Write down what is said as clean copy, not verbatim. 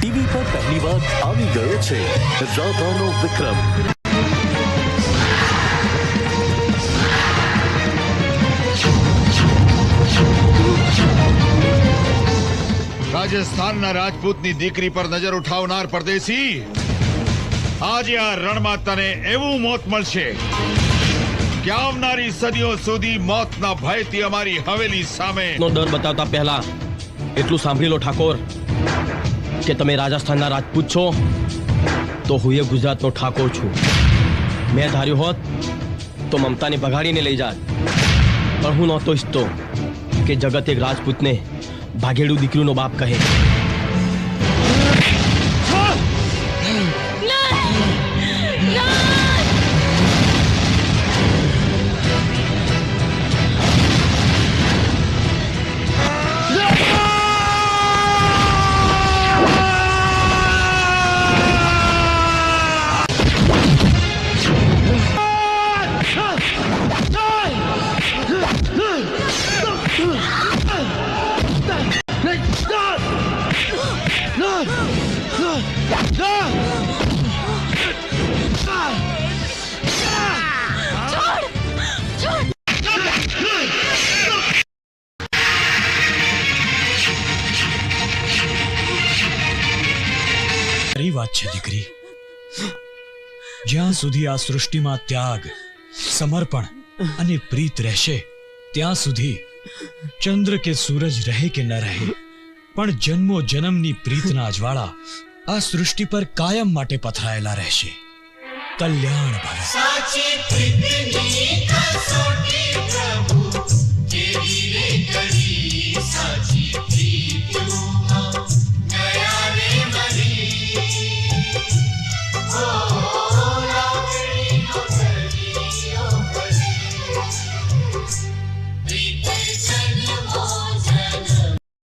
TV પર પહેલી વાર આવી ગયો છે રાધાનો વિક્રમ। રાજસ્થાનના રાજપૂતની દીકરી પર નજર ઉઠાવનાર પરદેશી, આજે આ રણમાં તને એવું મોત મળશે કે આવનારી સદીઓ સુધી મોતના ભયથી અમારી હવેલી સામે નો ડર બતાવતા પહેલા એટલું સાંભળી લો ઠાકોર કે તમે રાજસ્થાનના રાજપૂત છો તો હું એ ગુજરાતનો ઠાકોર છું। મેં ધાર્યું હોત તો મમતાને ભગાડીને લઈ જાત, પણ હું નહોતો ઈચ્છતો કે જગત એક રાજપૂતને ભાગેડું દીકરીનો બાપ કહે। ખરી વાત છે દીકરી, જ્યાં સુધી આ સૃષ્ટિમાં ત્યાગ, સમર્પણ અને પ્રીત રહેશે ત્યાં સુધી ચંદ્ર કે સૂરજ રહે કે ન રહે, પણ જન્મો જન્મની પ્રીતના જ્વાળા આ સૃષ્ટિ પર કાયમ માટે પથરાયેલા રહેશે। કલ્યાણ ભવ। સાચી પ્રીતની કસોટી પ્રભુ